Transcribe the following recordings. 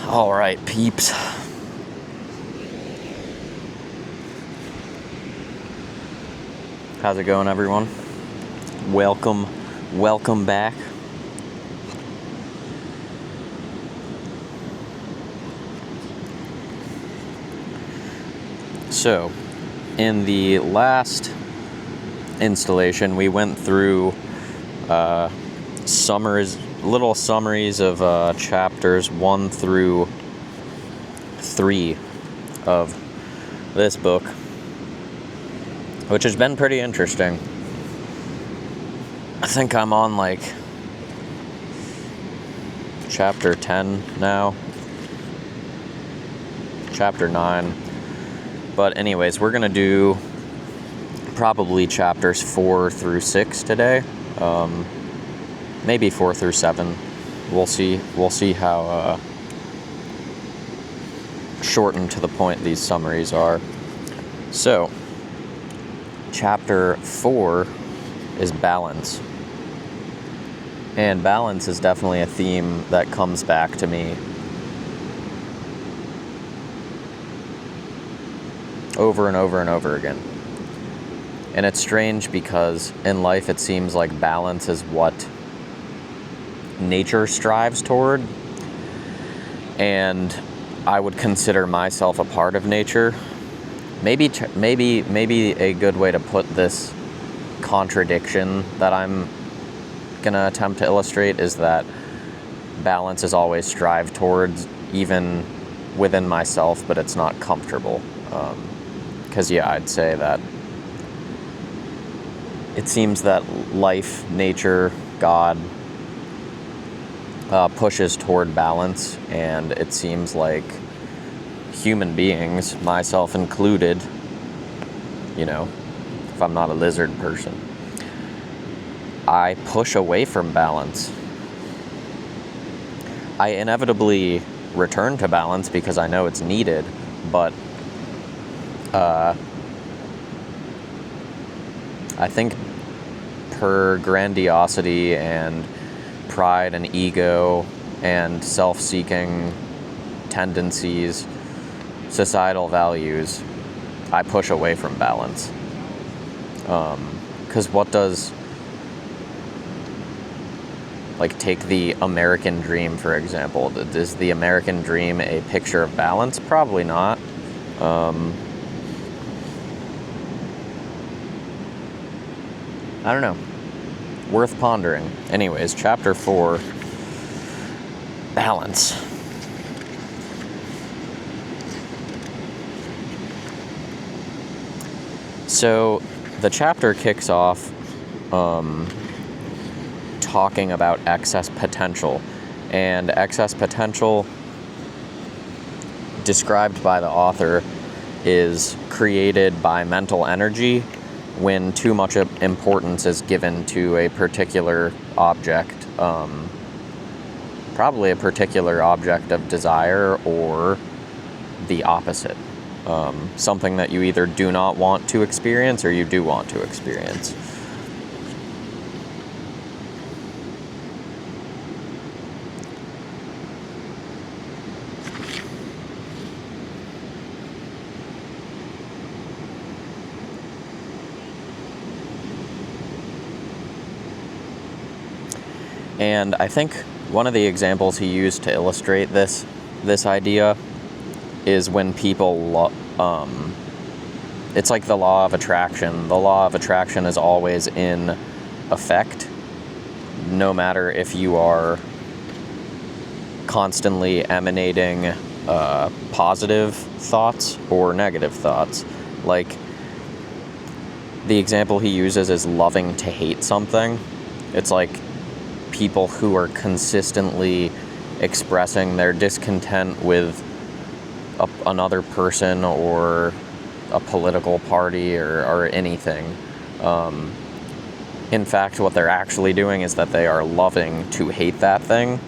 All right, peeps. How's it going, everyone? Welcome back. So, in the last installation, we went through little summaries of chapters 1 through 3 of this book, which has been pretty interesting. I think I'm on like chapter 10 now, chapter 9. But anyways, we're gonna do probably chapters 4 through 6 today. Maybe 4 through 7. We'll see how shortened to the point these summaries are. So, chapter 4 is balance. And balance is definitely a theme that comes back to me over and over and over again. And it's strange because in life it seems like balance is what nature strives toward. And I would consider myself a part of nature. Maybe a good way to put this contradiction that I'm gonna attempt to illustrate is that balance is always strived towards, even within myself, but it's not comfortable. Because I'd say that it seems that life, nature, God pushes toward balance, and it seems like human beings, myself included, if I'm not a lizard person, I push away from balance. I inevitably return to balance because I know it's needed, but I think per grandiosity and pride and ego and self-seeking tendencies, societal values, I push away from balance. Because what does, take the American dream, for example. Is the American dream a picture of balance? Probably not. I don't know. Worth pondering. Anyways, chapter 4, balance. So, the chapter kicks off talking about excess potential. And excess potential, described by the author, is created by mental energy when too much importance is given to a particular object, probably a particular object of desire, or the opposite. Something that you either do not want to experience or you do want to experience. And I think one of the examples he used to illustrate this idea is when people, it's like the law of attraction. The law of attraction is always in effect, no matter if you are constantly emanating positive thoughts or negative thoughts. Like, the example he uses is loving to hate something. It's like people who are consistently expressing their discontent with another person or a political party or anything. In fact, what they're actually doing is that they are loving to hate that thing,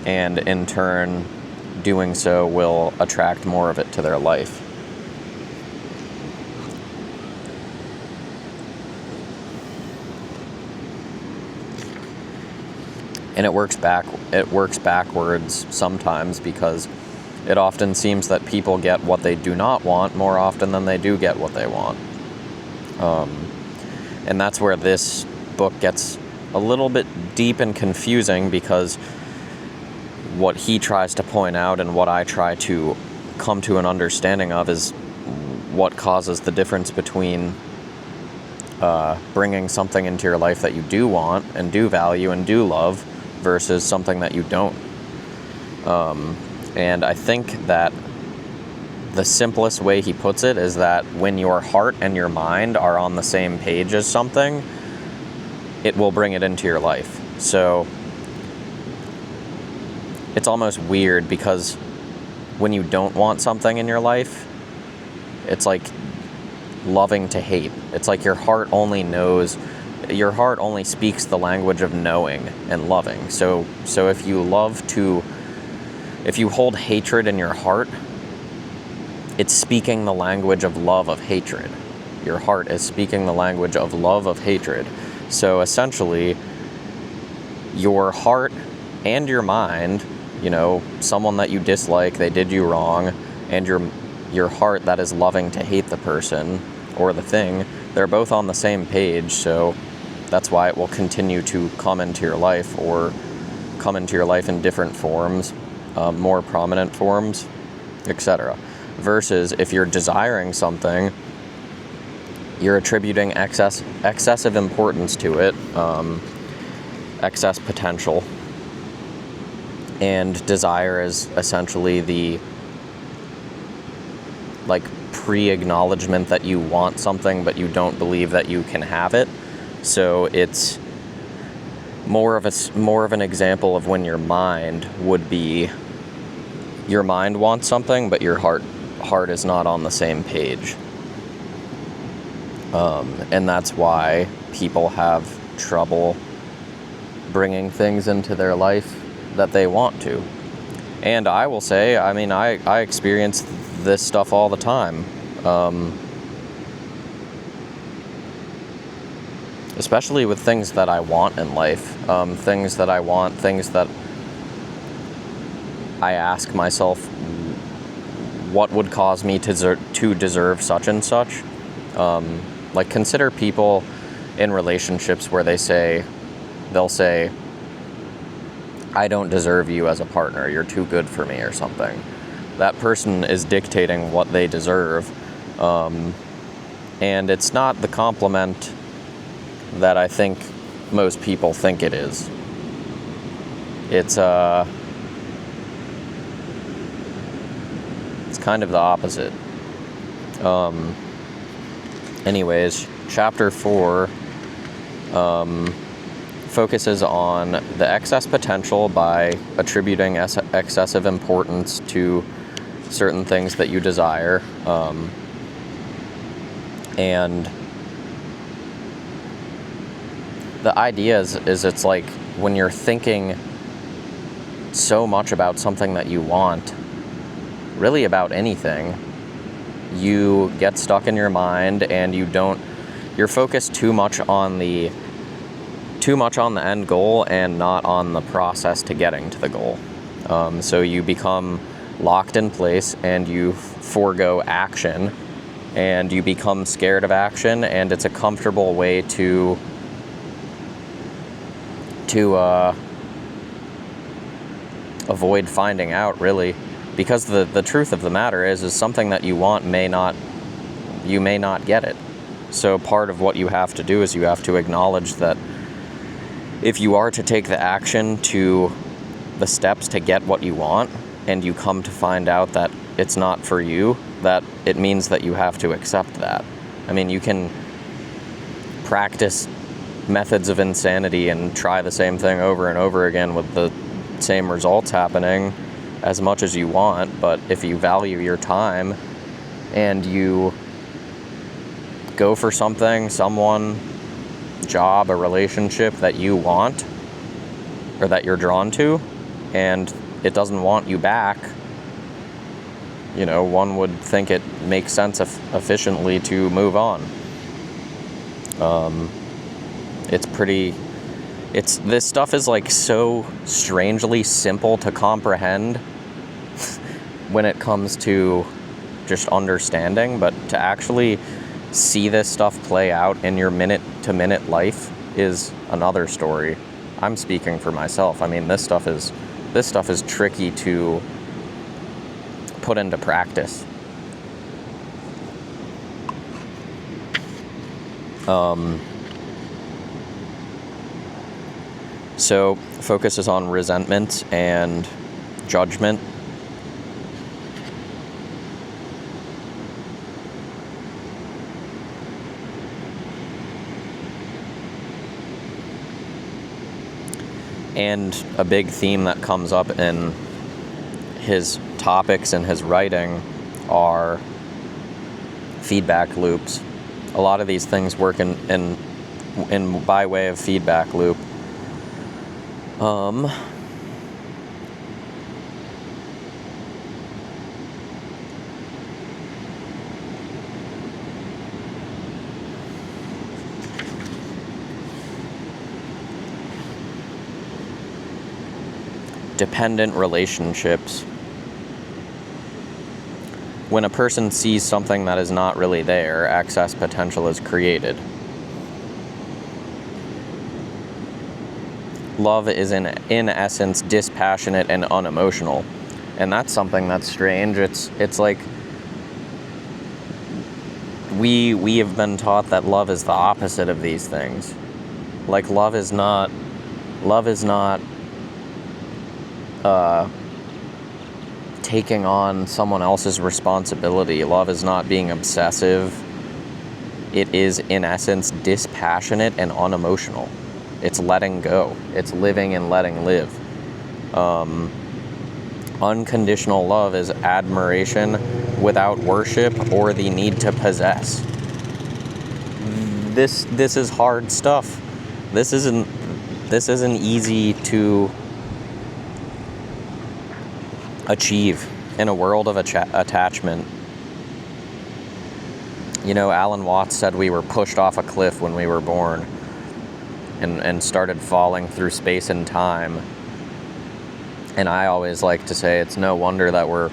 and in turn, doing so will attract more of it to their life. And it works backwards sometimes, because it often seems that people get what they do not want more often than they do get what they want. And that's where this book gets a little bit deep and confusing, because what he tries to point out and what I try to come to an understanding of is what causes the difference between bringing something into your life that you do want and do value and do love versus something that you don't. And I think that the simplest way he puts it is that when your heart and your mind are on the same page as something, it will bring it into your life. So it's almost weird, because when you don't want something in your life, it's like loving to hate. It's like your heart only speaks the language of knowing and loving. So if you hold hatred in your heart, it's speaking the language of love of hatred. Your heart is speaking the language of love of hatred. So essentially, your heart and your mind, someone that you dislike, they did you wrong, and your heart that is loving to hate the person or the thing, they're both on the same page. So that's why it will continue to come into your life, or come into your life in different forms, more prominent forms, etc. Versus if you're desiring something, you're attributing excessive importance to it, excess potential. And desire is essentially the pre-acknowledgement that you want something but you don't believe that you can have it. So it's more of an example of when your mind wants something but your heart is not on the same page. And that's why people have trouble bringing things into their life that they want to. And I will say, I experience this stuff all the time. Especially with things that I want in life. Things that I ask myself, what would cause me to deserve such and such? Consider people in relationships where they'll say, I don't deserve you as a partner, you're too good for me or something. That person is dictating what they deserve. And it's not the compliment that I think most people think it is. It's kind of the opposite. Anyways, chapter 4 focuses on the excess potential by attributing excessive importance to certain things that you desire. And the idea is it's like when you're thinking so much about something that you want, really about anything, you get stuck in your mind and you're focused too much on the end goal and not on the process to getting to the goal. So you become locked in place and you forego action and you become scared of action, and it's a comfortable way to avoid finding out, really, because the truth of the matter is something that you want you may not get it. So part of what you have to do is you have to acknowledge that if you are to take the action to the steps to get what you want, and you come to find out that it's not for you, that it means that you have to accept that. You can practice methods of insanity and try the same thing over and over again with the same results happening as much as you want, but if you value your time and you go for something, someone, job, a relationship that you want or that you're drawn to, and it doesn't want you back, one would think it makes sense efficiently to move on. This stuff is so strangely simple to comprehend when it comes to just understanding, but to actually see this stuff play out in your minute-to-minute life is another story. I'm speaking for myself. I mean, this stuff is tricky to put into practice. So focuses on resentment and judgment. And a big theme that comes up in his topics and his writing are feedback loops. A lot of these things work in by way of feedback loop. Dependent relationships. When a person sees something that is not really there, excess potential is created. Love is in essence dispassionate and unemotional. And that's something that's strange. It's like we have been taught that love is the opposite of these things. Like love is not taking on someone else's responsibility. Love is not being obsessive. It is, in essence, dispassionate and unemotional. It's letting go. It's living and letting live. Unconditional love is admiration without worship or the need to possess. This is hard stuff. This isn't easy to achieve in a world of attachment. You know, Alan Watts said we were pushed off a cliff when we were born and started falling through space and time. And I always like to say it's no wonder that we're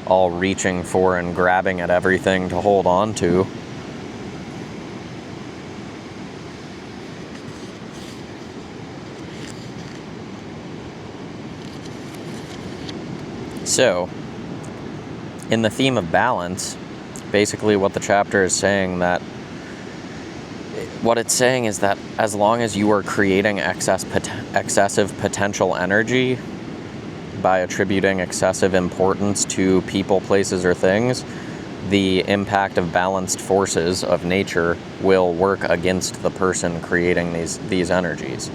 all reaching for and grabbing at everything to hold on to. So, in the theme of balance, basically what the chapter is saying is that as long as you are creating excessive potential energy by attributing excessive importance to people, places, or things, the impact of balanced forces of nature will work against the person creating these energies.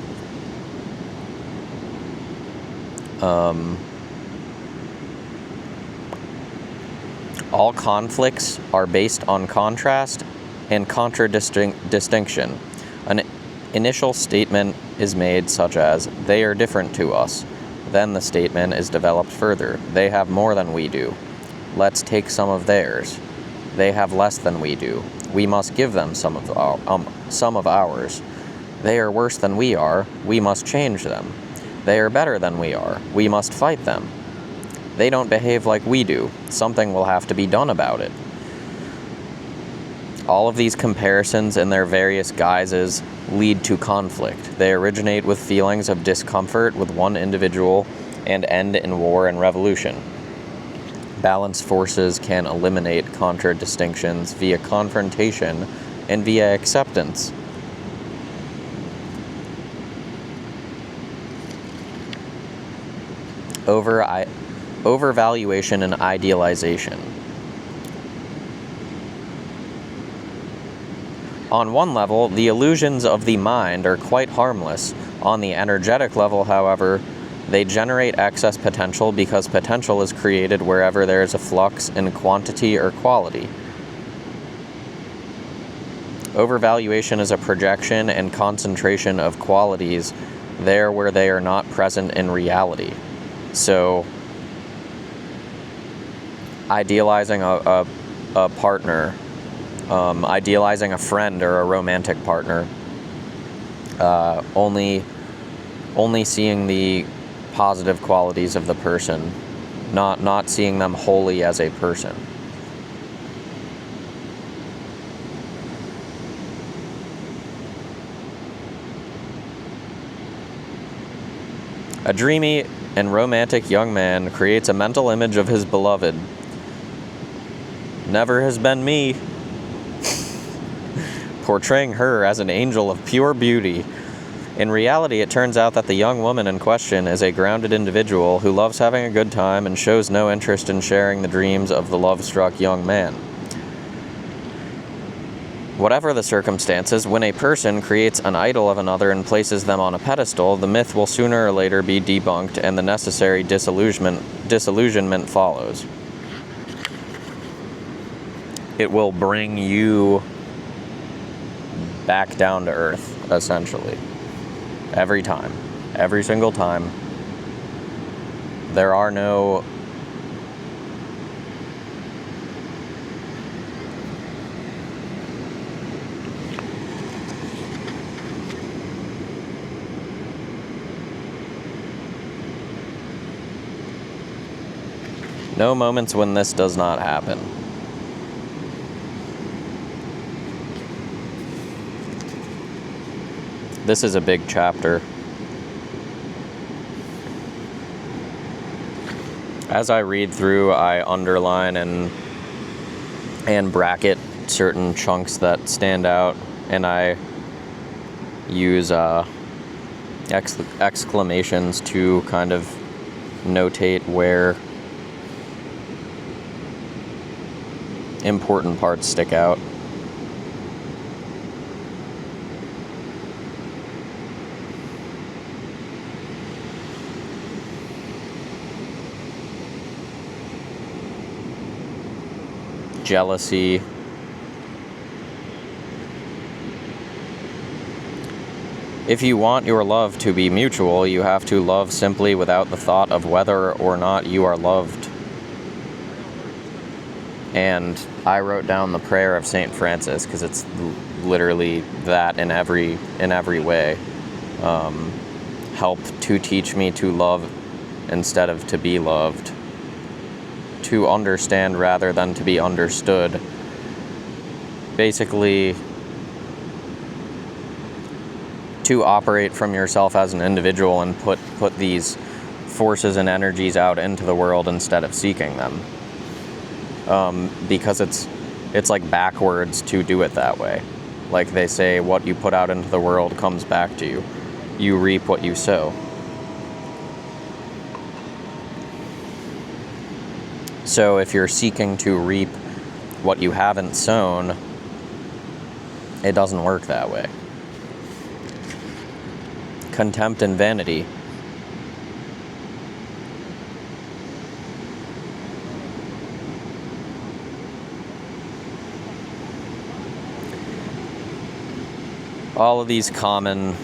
All conflicts are based on contrast and contradistinction. An initial statement is made such as, they are different to us. Then the statement is developed further. They have more than we do. Let's take some of theirs. They have less than we do. We must give them some of ours. They are worse than we are. We must change them. They are better than we are. We must fight them. They don't behave like we do. Something will have to be done about it. All of these comparisons in their various guises lead to conflict. They originate with feelings of discomfort with one individual and end in war and revolution. Balanced forces can eliminate contradistinctions via confrontation and via acceptance. Overvaluation and idealization. On one level, the illusions of the mind are quite harmless. On the energetic level, however, they generate excess potential because potential is created wherever there is a flux in quantity or quality. Overvaluation is a projection and concentration of qualities there where they are not present in reality. So, idealizing a partner, idealizing a friend or a romantic partner, only seeing the positive qualities of the person, not seeing them wholly as a person. A dreamy and romantic young man creates a mental image of his beloved. Never has been me. Portraying her as an angel of pure beauty. In reality, it turns out that the young woman in question is a grounded individual who loves having a good time and shows no interest in sharing the dreams of the love-struck young man. Whatever the circumstances, when a person creates an idol of another and places them on a pedestal, the myth will sooner or later be debunked and the necessary disillusionment follows. It will bring you back down to earth, essentially. Every time. Every single time. There are no... no moments when this does not happen. This is a big chapter. As I read through, I underline and bracket certain chunks that stand out, and I use exclamations to kind of notate where important parts stick out. Jealousy. If you want your love to be mutual, you have to love simply without the thought of whether or not you are loved. And I wrote down the prayer of St. Francis because it's literally that in every way. Help to teach me to love instead of to be loved. To understand rather than to be understood. Basically, to operate from yourself as an individual and put these forces and energies out into the world instead of seeking them. Because it's like backwards to do it that way. Like they say, what you put out into the world comes back to you. You reap what you sow. So if you're seeking to reap what you haven't sown, it doesn't work that way. Contempt and vanity. All of these common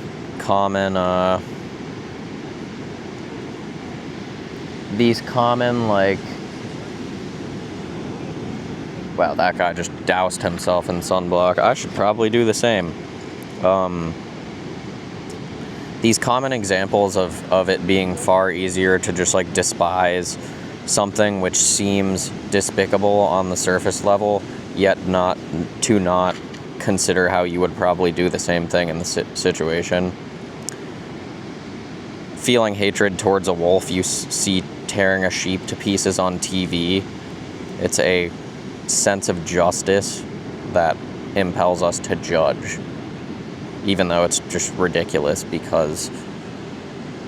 like, wow, that guy just doused himself in sunblock. I should probably do the same. These common examples of it being far easier to just like despise something which seems despicable on the surface level, yet not consider how you would probably do the same thing in the situation. Feeling hatred towards a wolf you see tearing a sheep to pieces on TV. It's a sense of justice that impels us to judge, even though it's just ridiculous, because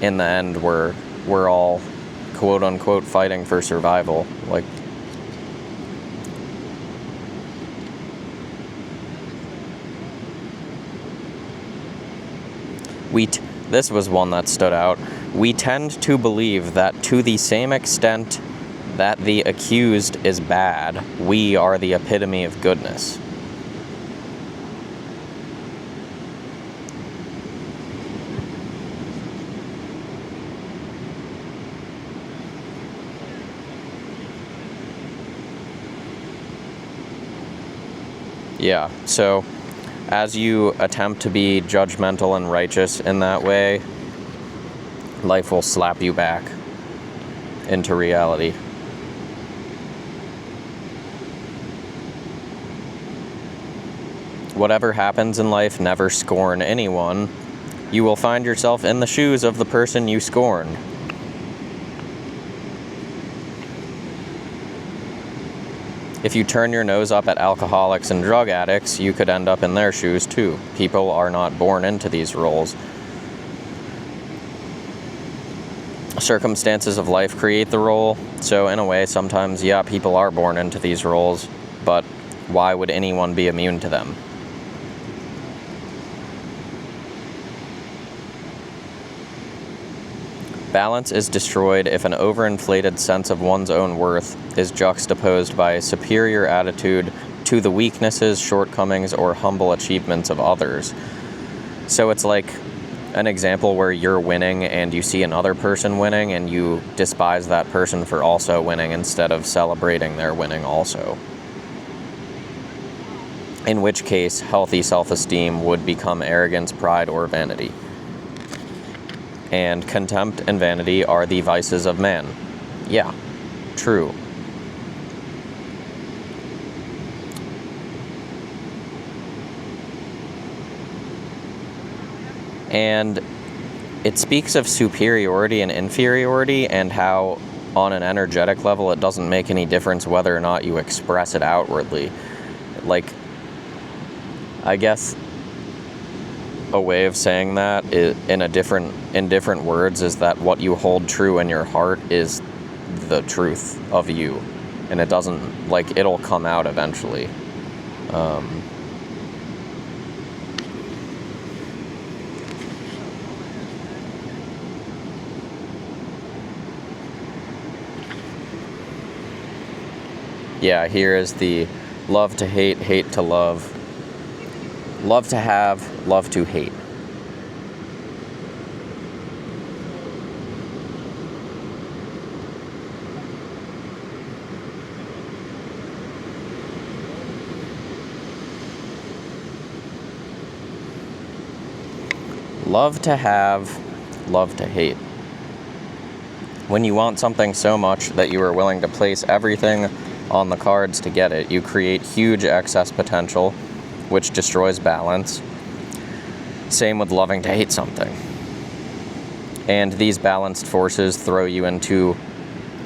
in the end we're all quote unquote fighting for survival. Like, this was one that stood out. We tend to believe that to the same extent that the accused is bad, we are the epitome of goodness. Yeah, so as you attempt to be judgmental and righteous in that way, life will slap you back into reality. Whatever happens in life, never scorn anyone. You will find yourself in the shoes of the person you scorned. If you turn your nose up at alcoholics and drug addicts, you could end up in their shoes too. People are not born into these roles. Circumstances of life create the role, so in a way, sometimes, yeah, people are born into these roles, but why would anyone be immune to them? Balance is destroyed if an overinflated sense of one's own worth is juxtaposed by a superior attitude to the weaknesses, shortcomings, or humble achievements of others. So it's like an example where you're winning and you see another person winning and you despise that person for also winning instead of celebrating their winning also. In which case, healthy self-esteem would become arrogance, pride, or vanity. And contempt and vanity are the vices of man. Yeah, true. And it speaks of superiority and inferiority and how on an energetic level it doesn't make any difference whether or not you express it outwardly. Like, I guess a way of saying that is, in different words, is that what you hold true in your heart is the truth of you, and it doesn't, like, it'll come out eventually. Yeah, here is the love to hate, hate to love, love to have, love to hate. Love to have, love to hate. When you want something so much that you are willing to place everything on the cards to get it, you create huge excess potential, which destroys balance. Same with loving to hate something. And these balanced forces throw you into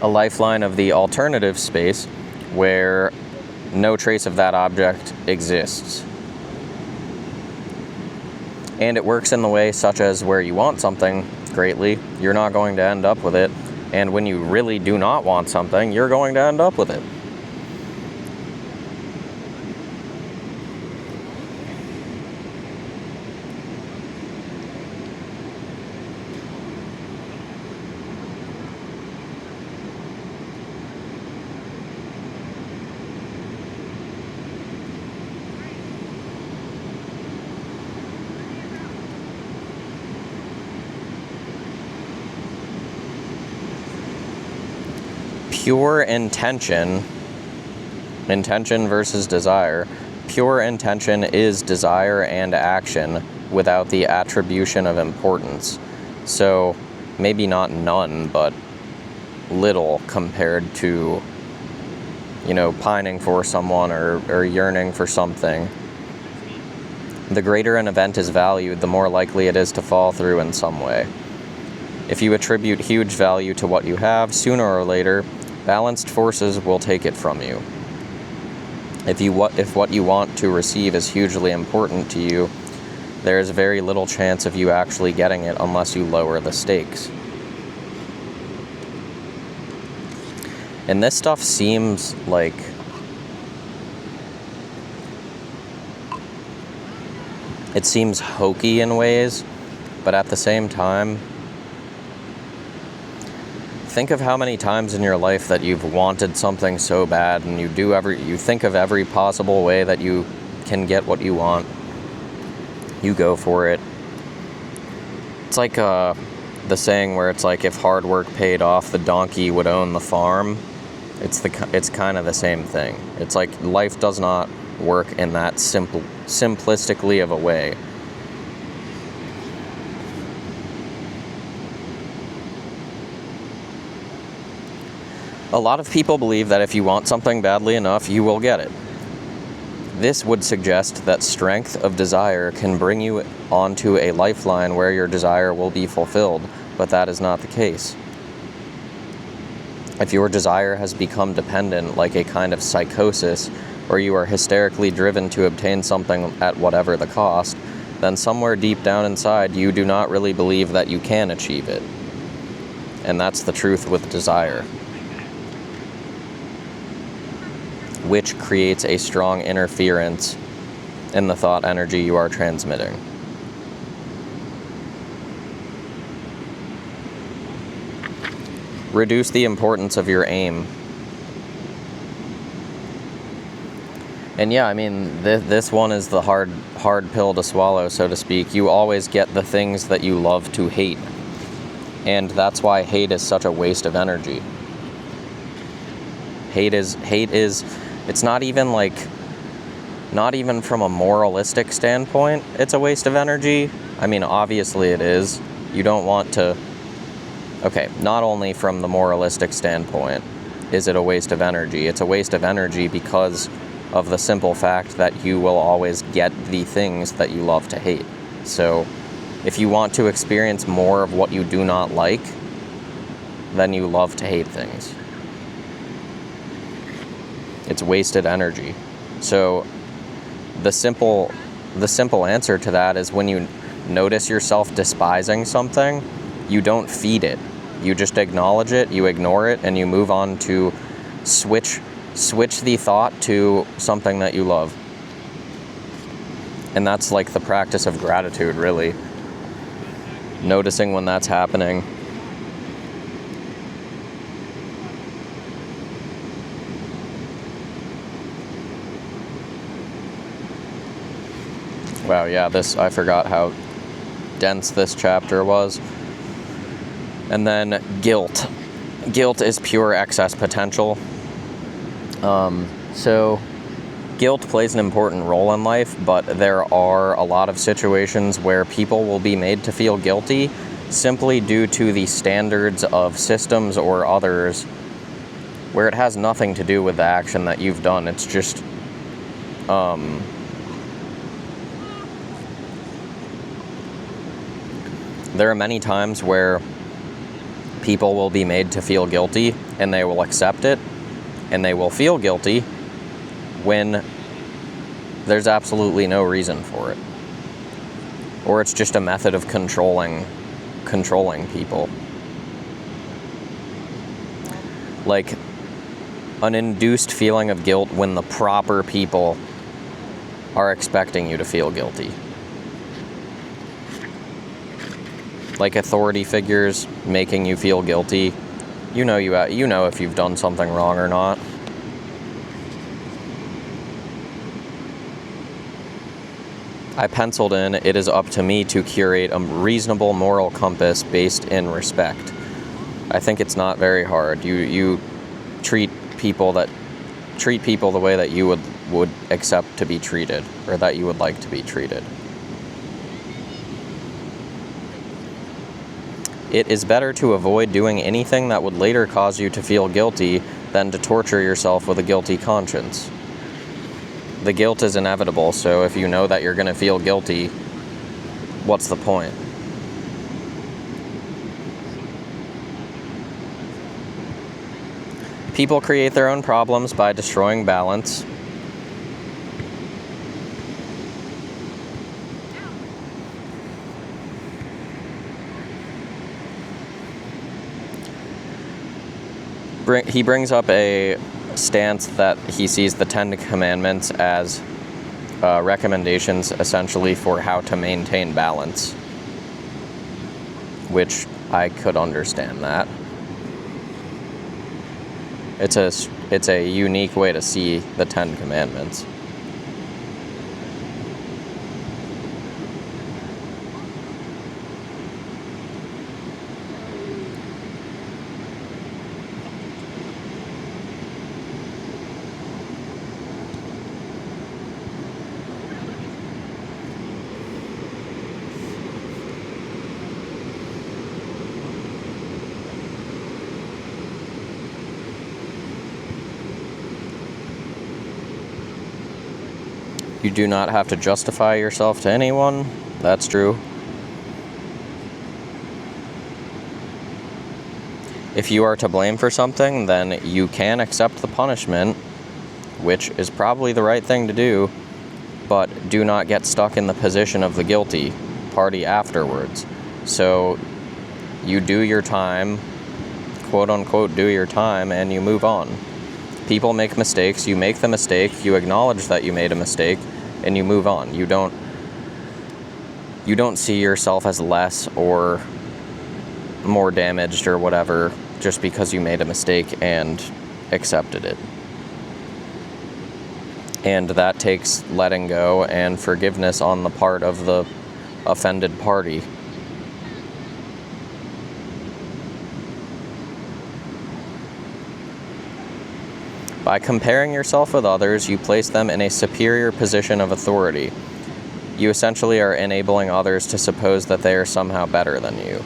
a lifeline of the alternative space where no trace of that object exists. And it works in the way such as where you want something greatly, you're not going to end up with it. And when you really do not want something, you're going to end up with it. Pure intention versus desire. Pure intention is desire and action without the attribution of importance. So maybe not none, but little compared to, pining for someone or yearning for something. The greater an event is valued, the more likely it is to fall through in some way. If you attribute huge value to what you have, sooner or later, balanced forces will take it from you. If what you want to receive is hugely important to you, there is very little chance of you actually getting it unless you lower the stakes. And this stuff seems like it seems hokey in ways, but at the same time, think of how many times in your life that you've wanted something so bad and you think of every possible way that you can get what you want. You go for it. It's like the saying where it's like, if hard work paid off, the donkey would own the farm. It's kind of the same thing. It's like life does not work in that simplistically of a way. A lot of people believe that if you want something badly enough, you will get it. This would suggest that strength of desire can bring you onto a lifeline where your desire will be fulfilled, but that is not the case. If your desire has become dependent, like a kind of psychosis, or you are hysterically driven to obtain something at whatever the cost, then somewhere deep down inside you do not really believe that you can achieve it. And that's the truth with desire, which creates a strong interference in the thought energy you are transmitting. Reduce the importance of your aim. And yeah, I mean, this one is the hard pill to swallow, so to speak. You always get the things that you love to hate. And that's why hate is such a waste of energy. Hate is, it's not even from a moralistic standpoint, it's a waste of energy. I mean, obviously it is. You don't want to, okay, not only from the moralistic standpoint is it a waste of energy, it's a waste of energy because of the simple fact that you will always get the things that you love to hate. So, if you want to experience more of what you do not like, then you love to hate things. It's wasted energy. So, the simple answer to that is when you notice yourself despising something, you don't feed it. You just acknowledge it, you ignore it, and you move on to switch the thought to something that you love. And that's like the practice of gratitude, really. Noticing when that's happening. Wow, yeah, I forgot how dense this chapter was. And then guilt. Guilt is pure excess potential. So guilt plays an important role in life, but there are a lot of situations where people will be made to feel guilty simply due to the standards of systems or others where it has nothing to do with the action that you've done. It's just, there are many times where people will be made to feel guilty and they will accept it, and they will feel guilty when there's absolutely no reason for it. Or it's just a method of controlling people. Like an induced feeling of guilt when the proper people are expecting you to feel guilty. Like authority figures making you feel guilty. You know if you've done something wrong or not. I penciled in, it is up to me to curate a reasonable moral compass based in respect. I think it's not very hard. You treat people the way that you would accept to be treated, or that you would like to be treated. It is better to avoid doing anything that would later cause you to feel guilty than to torture yourself with a guilty conscience. The guilt is inevitable, so if you know that you're going to feel guilty, what's the point? People create their own problems by destroying balance. He brings up a stance that he sees the Ten Commandments as recommendations essentially for how to maintain balance, which I could understand that. It's a unique way to see the Ten Commandments. You do not have to justify yourself to anyone. That's true. If you are to blame for something, then you can accept the punishment, which is probably the right thing to do, but do not get stuck in the position of the guilty party afterwards. So you do your time, quote unquote, do your time, and you move on. People make mistakes, you make the mistake, you acknowledge that you made a mistake, and you move on. You don't see yourself as less or more damaged or whatever just because you made a mistake and accepted it. And that takes letting go and forgiveness on the part of the offended party. By comparing yourself with others, you place them in a superior position of authority. You essentially are enabling others to suppose that they are somehow better than you.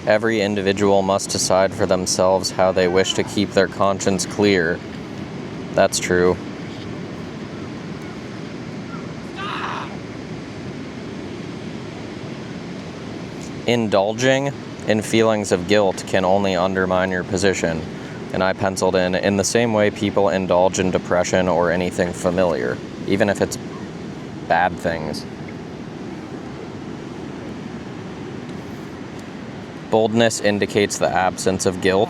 Every individual must decide for themselves how they wish to keep their conscience clear. That's true. Indulging in feelings of guilt can only undermine your position. And I penciled in the same way people indulge in depression or anything familiar, even if it's bad things. Boldness indicates the absence of guilt.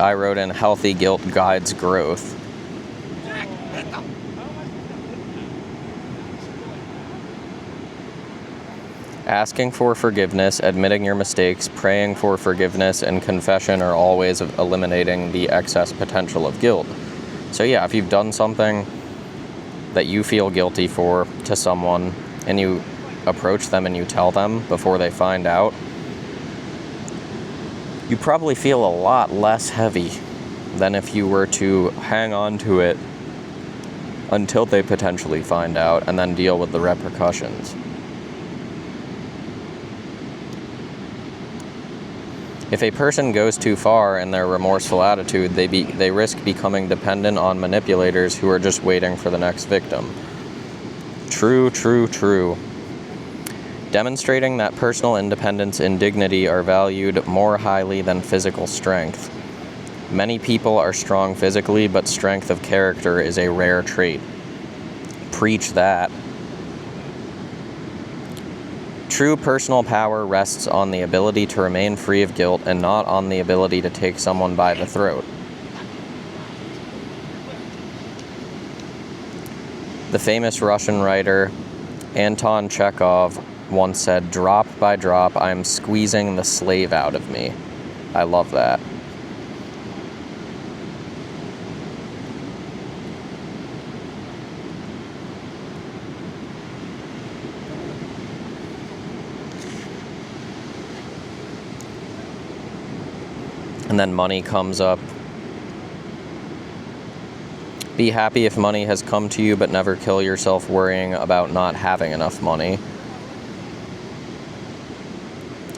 I wrote in, healthy guilt guides growth. Asking for forgiveness, admitting your mistakes, praying for forgiveness, and confession are all ways of eliminating the excess potential of guilt. So yeah, if you've done something that you feel guilty for to someone, and you approach them and you tell them before they find out, you probably feel a lot less heavy than if you were to hang on to it until they potentially find out and then deal with the repercussions. If a person goes too far in their remorseful attitude, they risk becoming dependent on manipulators who are just waiting for the next victim. True, true, true. Demonstrating that personal independence and dignity are valued more highly than physical strength. Many people are strong physically, but strength of character is a rare trait. Preach that. True personal power rests on the ability to remain free of guilt and not on the ability to take someone by the throat. The famous Russian writer Anton Chekhov once said, "Drop by drop, I'm squeezing the slave out of me." I love that. And then money comes up. Be happy if money has come to you, but never kill yourself worrying about not having enough money.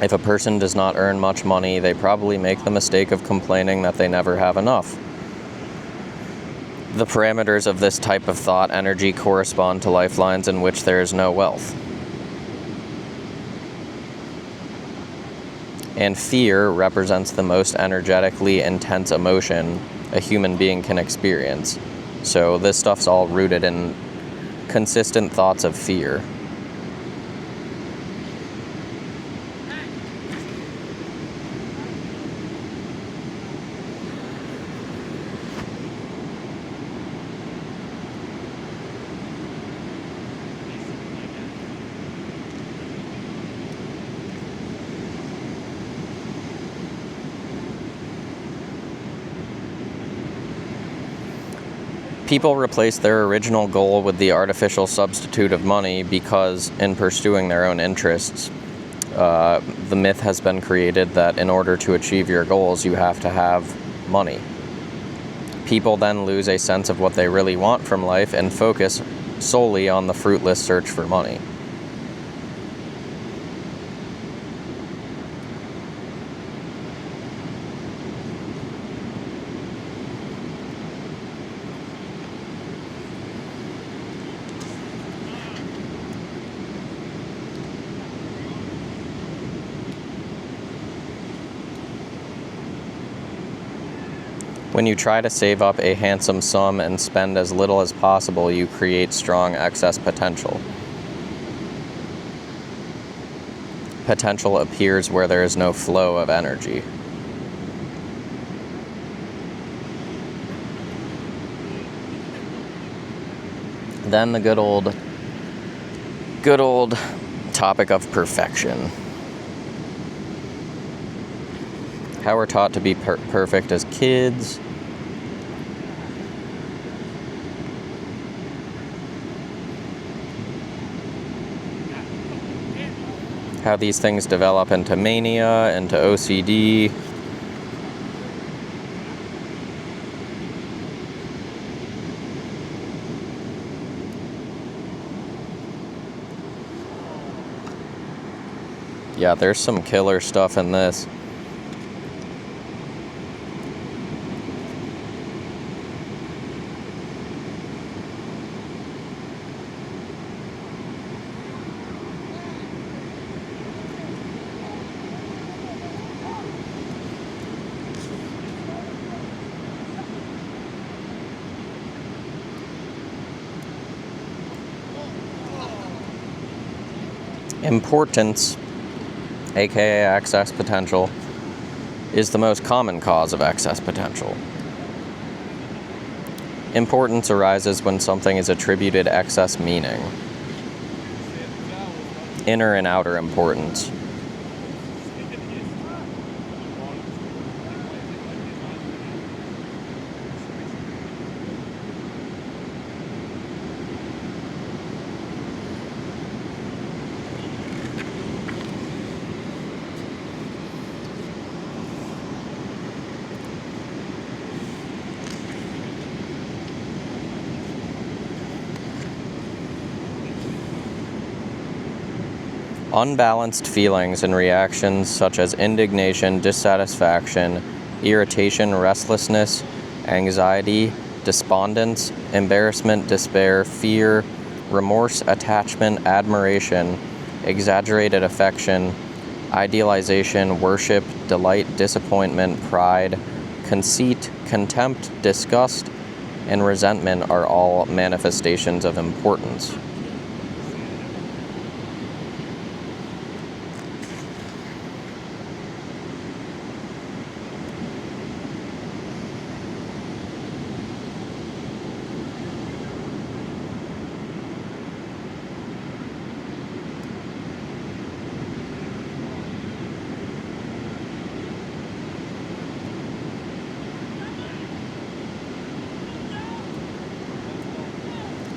If a person does not earn much money, they probably make the mistake of complaining that they never have enough. The parameters of this type of thought energy correspond to lifelines in which there is no wealth. And fear represents the most energetically intense emotion a human being can experience. So this stuff's all rooted in consistent thoughts of fear. People replace their original goal with the artificial substitute of money because, in pursuing their own interests, the myth has been created that in order to achieve your goals, you have to have money. People then lose a sense of what they really want from life and focus solely on the fruitless search for money. When you try to save up a handsome sum and spend as little as possible, you create strong excess potential. Potential appears where there is no flow of energy. Then the good old topic of perfection. How we're taught to be perfect as kids. How these things develop into mania, into OCD. Yeah, there's some killer stuff in this. Importance, aka excess potential, is the most common cause of excess potential. Importance arises when something is attributed excess meaning. Inner and outer importance. Unbalanced feelings and reactions such as indignation, dissatisfaction, irritation, restlessness, anxiety, despondence, embarrassment, despair, fear, remorse, attachment, admiration, exaggerated affection, idealization, worship, delight, disappointment, pride, conceit, contempt, disgust, and resentment are all manifestations of importance.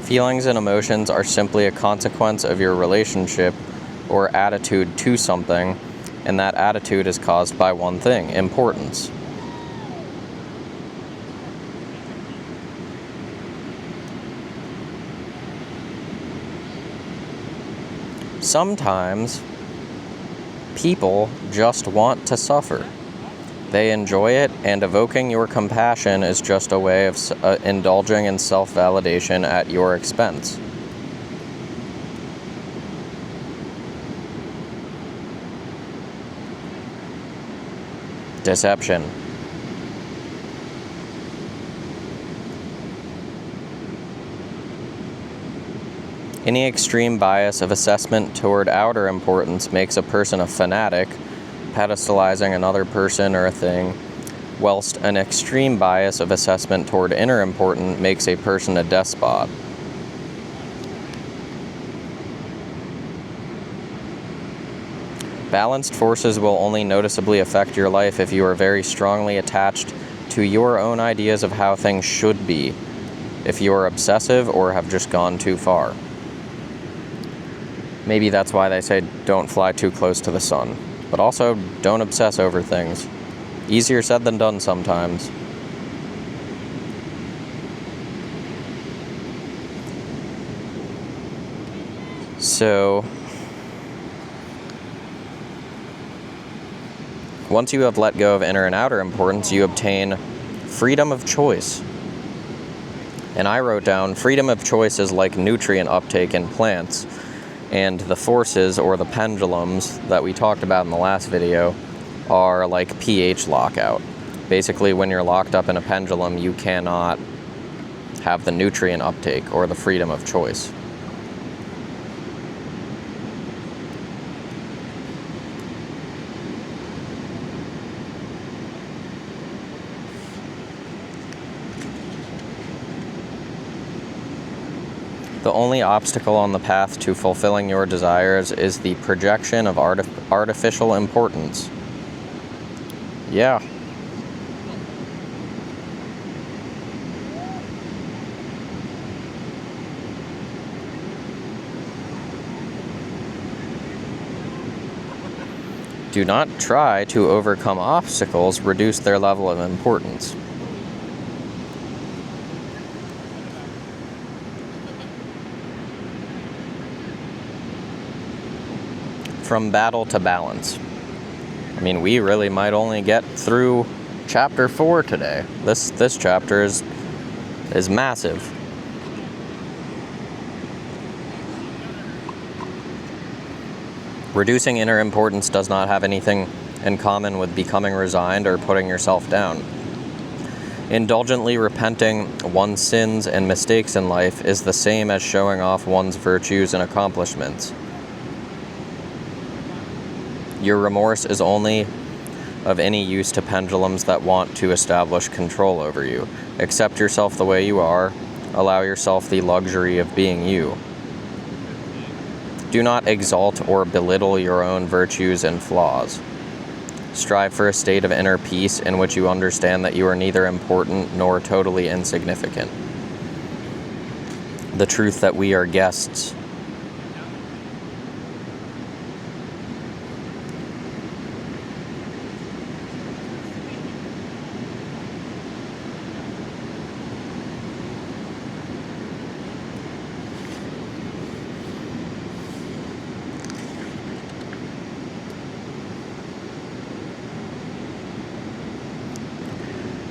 Feelings and emotions are simply a consequence of your relationship or attitude to something, and that attitude is caused by one thing: importance. Sometimes people just want to suffer. They enjoy it, and evoking your compassion is just a way of indulging in self-validation at your expense. Deception. Any extreme bias of assessment toward outer importance makes a person a fanatic, pedestalizing another person or a thing, whilst an extreme bias of assessment toward inner importance makes a person a despot. Balanced forces will only noticeably affect your life if you are very strongly attached to your own ideas of how things should be, if you are obsessive or have just gone too far. Maybe that's why they say don't fly too close to the sun, but also don't obsess over things. Easier said than done sometimes. So, once you have let go of inner and outer importance, you obtain freedom of choice. And I wrote down, freedom of choice is like nutrient uptake in plants, and the forces, or the pendulums, that we talked about in the last video, are like pH lockout. Basically, when you're locked up in a pendulum, you cannot have the nutrient uptake, or the freedom of choice. The only obstacle on the path to fulfilling your desires is the projection of artificial importance. Yeah. Do not try to overcome obstacles, reduce their level of importance. From battle to balance. I mean, we really might only get through chapter 4 today. This chapter is massive. Reducing inner importance does not have anything in common with becoming resigned or putting yourself down. Indulgently repenting one's sins and mistakes in life is the same as showing off one's virtues and accomplishments. Your remorse is only of any use to pendulums that want to establish control over you. Accept yourself the way you are. Allow yourself the luxury of being you. Do not exalt or belittle your own virtues and flaws. Strive for a state of inner peace in which you understand that you are neither important nor totally insignificant. The truth that we are guests.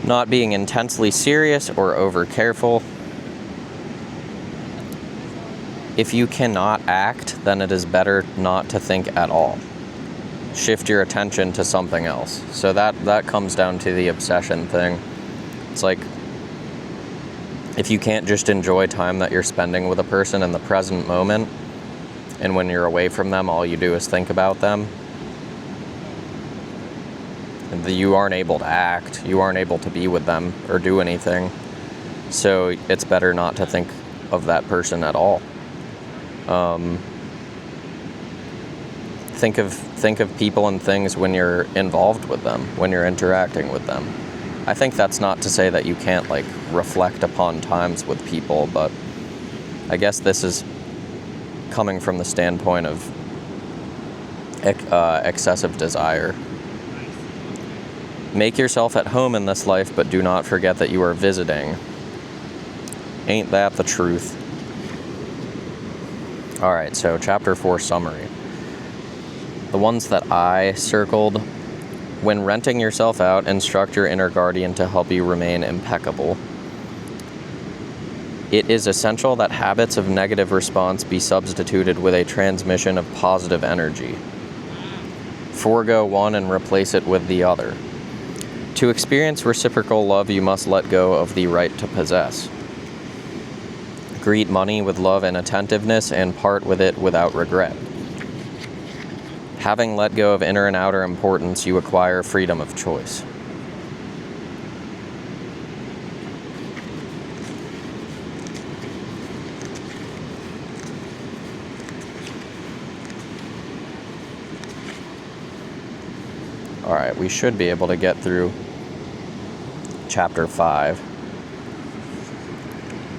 Not being intensely serious or over careful. If you cannot act, then it is better not to think at all. Shift your attention to something else. So that comes down to the obsession thing. It's like, if you can't just enjoy time that you're spending with a person in the present moment, and when you're away from them, all you do is think about them, you aren't able to act, you aren't able to be with them or do anything. So it's better not to think of that person at all. Think of people and things when you're involved with them, when you're interacting with them. I think that's not to say that you can't like reflect upon times with people, but I guess this is coming from the standpoint of excessive desire. Make yourself at home in this life, but do not forget that you are visiting. Ain't that the truth? Alright, so chapter 4 summary. The ones that I circled. When renting yourself out, instruct your inner guardian to help you remain impeccable. It is essential that habits of negative response be substituted with a transmission of positive energy. Forego one and replace it with the other. To experience reciprocal love, you must let go of the right to possess. Greet money with love and attentiveness, and part with it without regret. Having let go of inner and outer importance, you acquire freedom of choice. Alright, we should be able to get through chapter 5.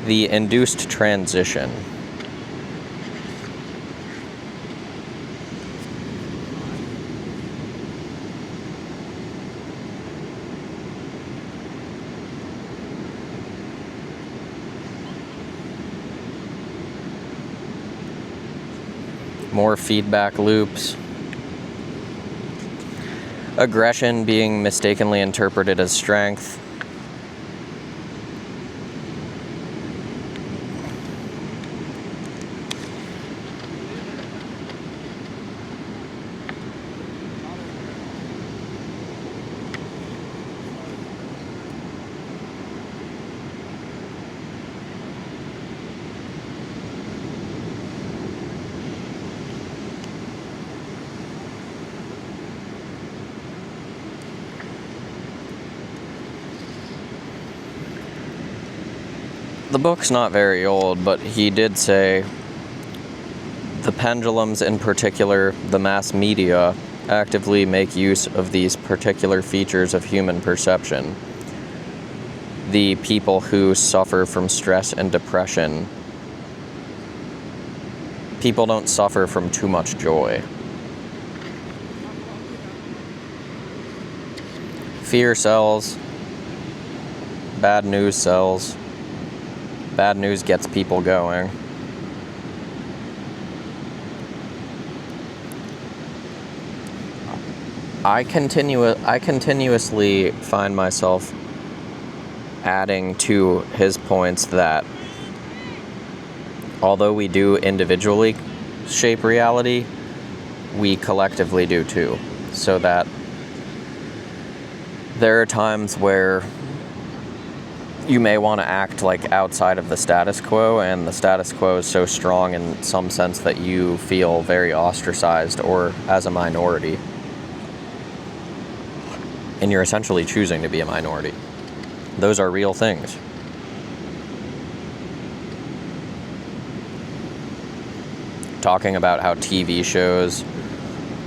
The induced transition. More feedback loops. Aggression being mistakenly interpreted as strength. The book's not very old, but he did say the pendulums, in particular the mass media, actively make use of these particular features of human perception. The people who suffer from stress and depression, people don't suffer from too much joy. Fear sells. Bad news sells. Bad news gets people going. I continuously find myself adding to his points that although we do individually shape reality, we collectively do too. So that there are times where you may want to act like outside of the status quo, and the status quo is so strong in some sense that you feel very ostracized or as a minority. And you're essentially choosing to be a minority. Those are real things. Talking about how TV shows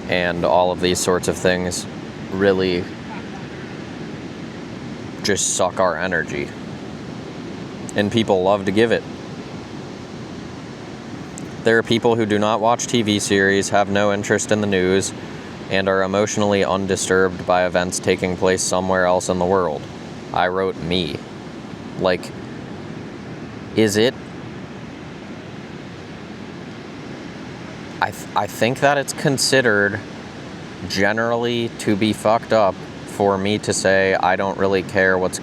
and all of these sorts of things really just suck our energy. And people love to give it. There are people who do not watch TV series, have no interest in the news, and are emotionally undisturbed by events taking place somewhere else in the world. I wrote me. Like, is it? I think that it's considered generally to be fucked up for me to say I don't really care what's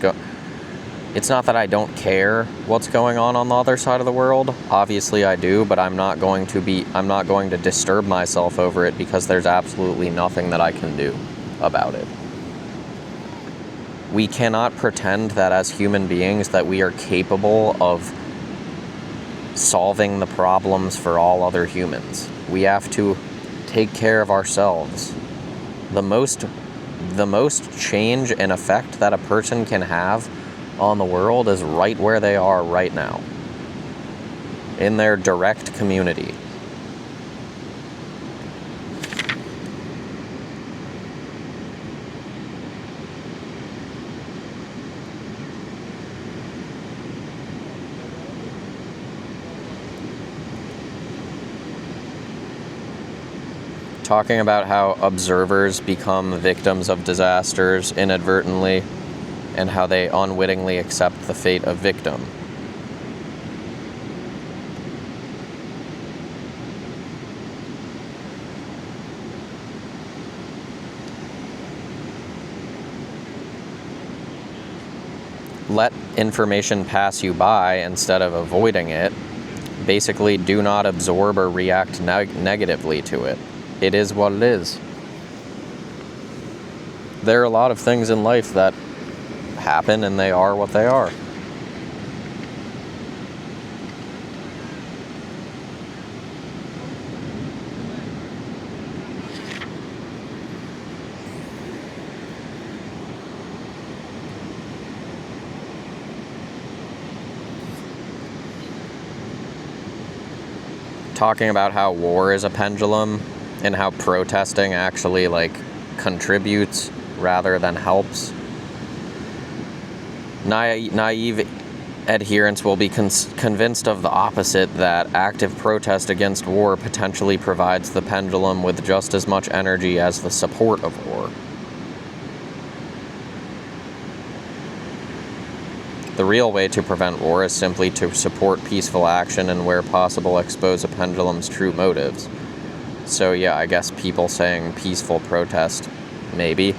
It's not that I don't care what's going on the other side of the world. Obviously I do, but I'm not going to disturb myself over it because there's absolutely nothing that I can do about it. We cannot pretend that as human beings that we are capable of solving the problems for all other humans. We have to take care of ourselves. The most change and effect that a person can have on the world is right where they are right now, in their direct community. Talking about how observers become victims of disasters inadvertently, and how they unwittingly accept the fate of victim. Let information pass you by instead of avoiding it. Basically, do not absorb or react negatively to it. It is what it is. There are a lot of things in life that happen and they are what they are. talking about how war is a pendulum and how protesting actually, like, contributes rather than helps. Naive adherents will be convinced of the opposite, that active protest against war potentially provides the pendulum with just as much energy as the support of war. The real way to prevent war is simply to support peaceful action and, where possible, expose a pendulum's true motives. So yeah, I guess people saying peaceful protest, maybe.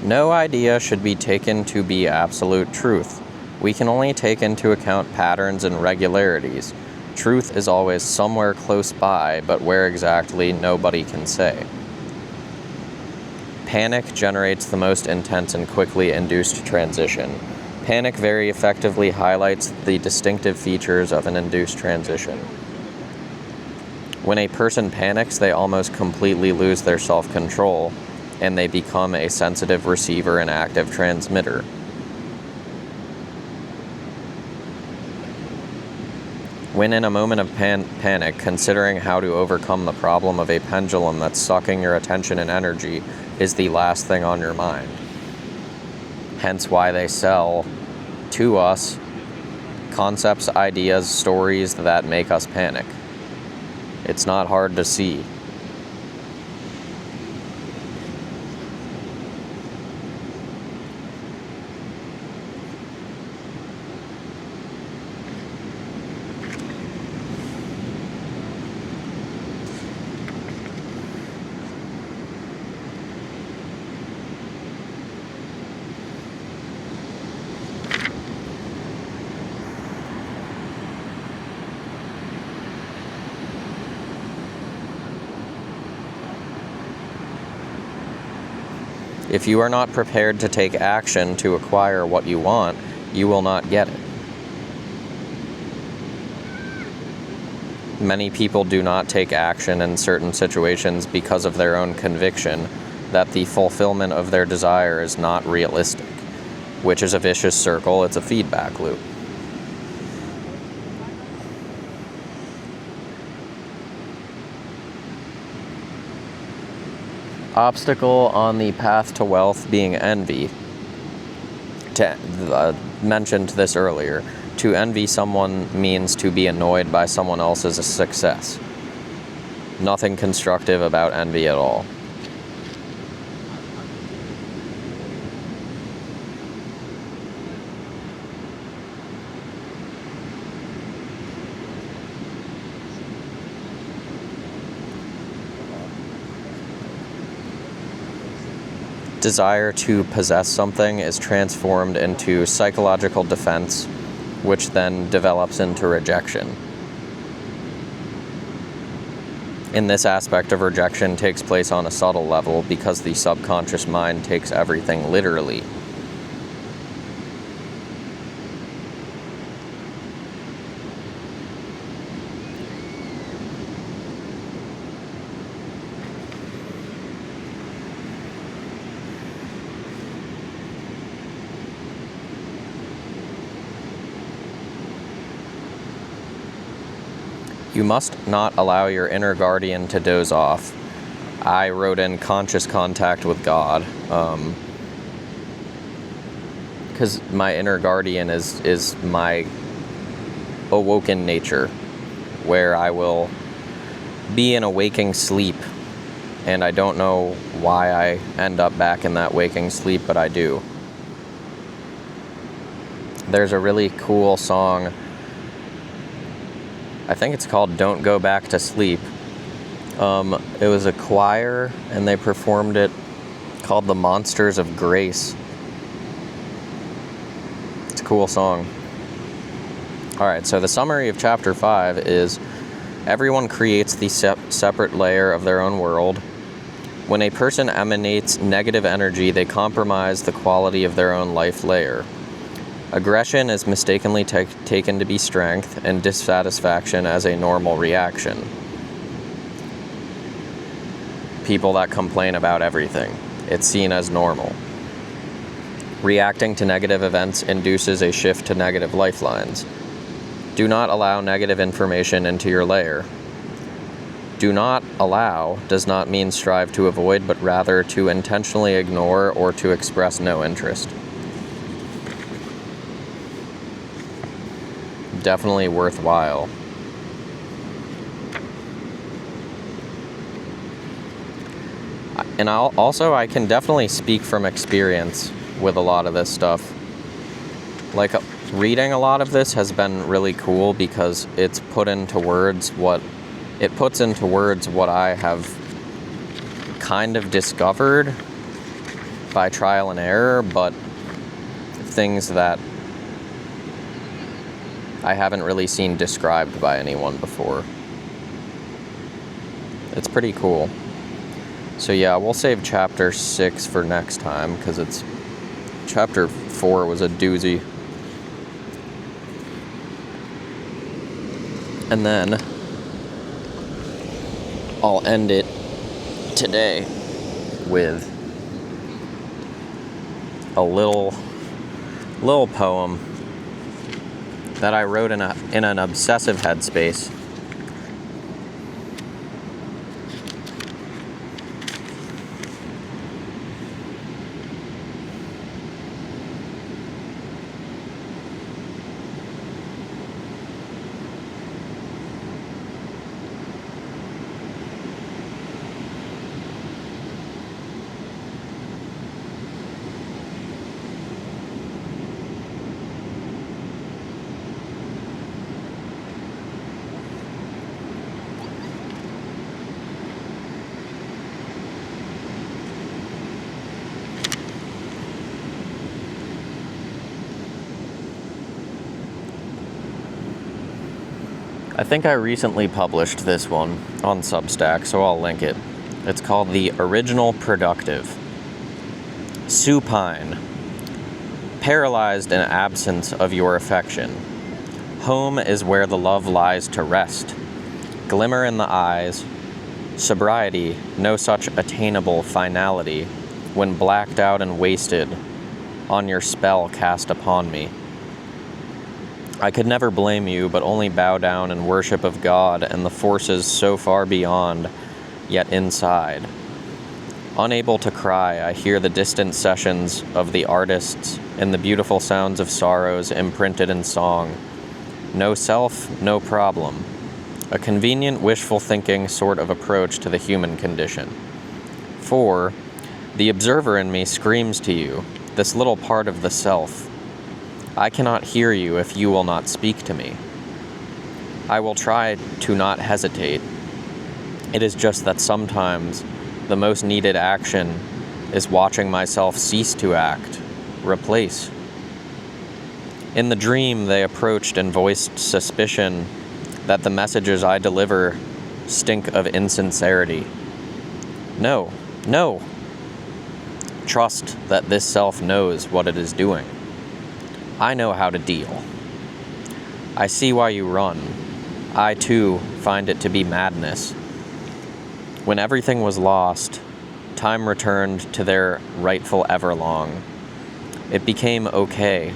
No idea should be taken to be absolute truth. We can only take into account patterns and regularities. Truth is always somewhere close by, but where exactly, nobody can say. Panic generates the most intense and quickly induced transition. Panic very effectively highlights the distinctive features of an induced transition. When a person panics, they almost completely lose their self-control, and they become a sensitive receiver and active transmitter. When in a moment of panic, considering how to overcome the problem of a pendulum that's sucking your attention and energy is the last thing on your mind. Hence why they sell to us concepts, ideas, stories that make us panic. It's not hard to see. If you are not prepared to take action to acquire what you want, you will not get it. Many people do not take action in certain situations because of their own conviction that the fulfillment of their desire is not realistic, which is a vicious circle. It's a feedback loop. Obstacle on the path to wealth being envy. Mentioned this earlier. To envy someone means to be annoyed by someone else's success. Nothing constructive about envy at all. Desire to possess something is transformed into psychological defense, which then develops into rejection. In this aspect of rejection takes place on a subtle level because the subconscious mind takes everything literally. You must not allow your inner guardian to doze off. I wrote in conscious contact with God, because my inner guardian is my awoken nature, where I will be in a waking sleep, and I don't know why I end up back in that waking sleep, but I do. There's a really cool song, I think it's called Don't Go Back to Sleep. It was a choir, and they performed it, called The Monsters of Grace. It's a cool song. Alright, so the summary of Chapter 5 is, everyone creates the separate layer of their own world. When a person emanates negative energy, they compromise the quality of their own life layer. Aggression is mistakenly taken to be strength, and dissatisfaction as a normal reaction. People that complain about everything, it's seen as normal. Reacting to negative events induces a shift to negative lifelines. Do not allow negative information into your layer. Do not allow does not mean strive to avoid, but rather to intentionally ignore or to express no interest. Definitely worthwhile. And I can definitely speak from experience with a lot of this stuff. Like, reading a lot of this has been really cool because it puts into words what I have kind of discovered by trial and error, but things that I haven't really seen described by anyone before. It's pretty cool. So yeah, we'll save Chapter 6 for next time, because Chapter 4 was a doozy. And then I'll end it today with a little poem that I wrote in an obsessive headspace. I think I recently published this one on Substack, so I'll link it. It's called The Original Productive. Supine. Paralyzed in absence of your affection. Home is where the love lies to rest. Glimmer in the eyes. Sobriety, no such attainable finality, when blacked out and wasted on your spell cast upon me. I could never blame you, but only bow down in worship of God and the forces so far beyond, yet inside. Unable to cry, I hear the distant sessions of the artists and the beautiful sounds of sorrows imprinted in song. No self, no problem. A convenient, wishful thinking sort of approach to the human condition. 4. The observer in me screams to you, this little part of the self. I cannot hear you if you will not speak to me. I will try to not hesitate. It is just that sometimes the most needed action is watching myself cease to act, replace. In the dream, they approached and voiced suspicion that the messages I deliver stink of insincerity. No. Trust that this self knows what it is doing. I know how to deal. I see why you run. I, too, find it to be madness. When everything was lost, time returned to their rightful everlong. It became okay,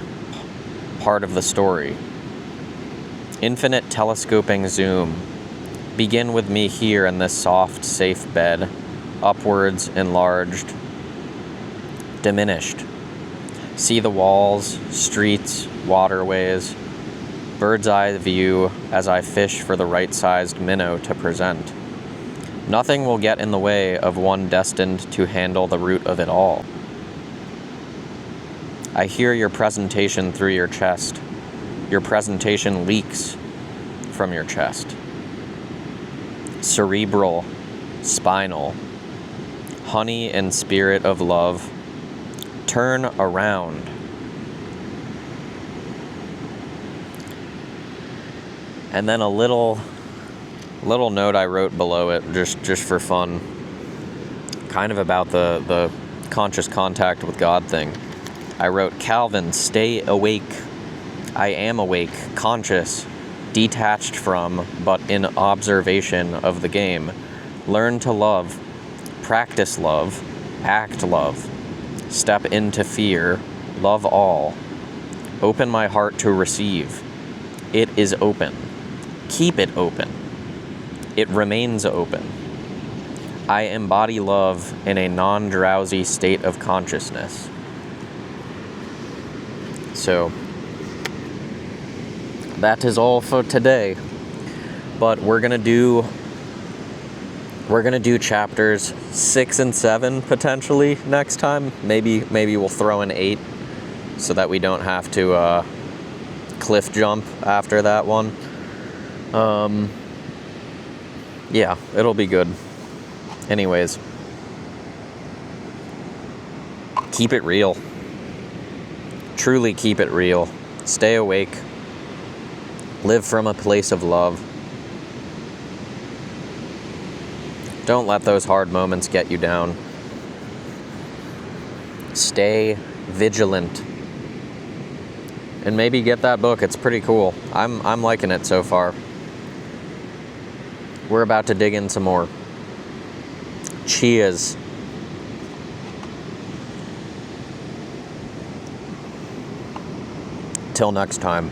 part of the story. Infinite telescoping zoom. Begin with me here in this soft, safe bed, upwards, enlarged, diminished. See the walls, streets, waterways, bird's eye view as I fish for the right-sized minnow to present. Nothing will get in the way of one destined to handle the root of it all. I hear your presentation through your chest. Your presentation leaks from your chest. Cerebral, spinal, honey and spirit of love, turn around. And then a little note I wrote below it, just for fun, kind of about the conscious contact with God thing. I wrote, Calvin, stay awake. I am awake, conscious, detached from, but in observation of the game. Learn to love, practice love, act love, step into fear, love all. Open my heart to receive. It is open. Keep it open. It remains open. I embody love in a non-drowsy state of consciousness. So, that is all for today. But we're gonna do chapters 6 and 7 potentially next time. Maybe we'll throw in 8 so that we don't have to cliff jump after that one. Yeah, it'll be good. Anyways, keep it real. Truly keep it real. Stay awake. Live from a place of love. Don't let those hard moments get you down. Stay vigilant. And maybe get that book. It's pretty cool. I'm liking it so far. We're about to dig in some more. Cheers. Till next time.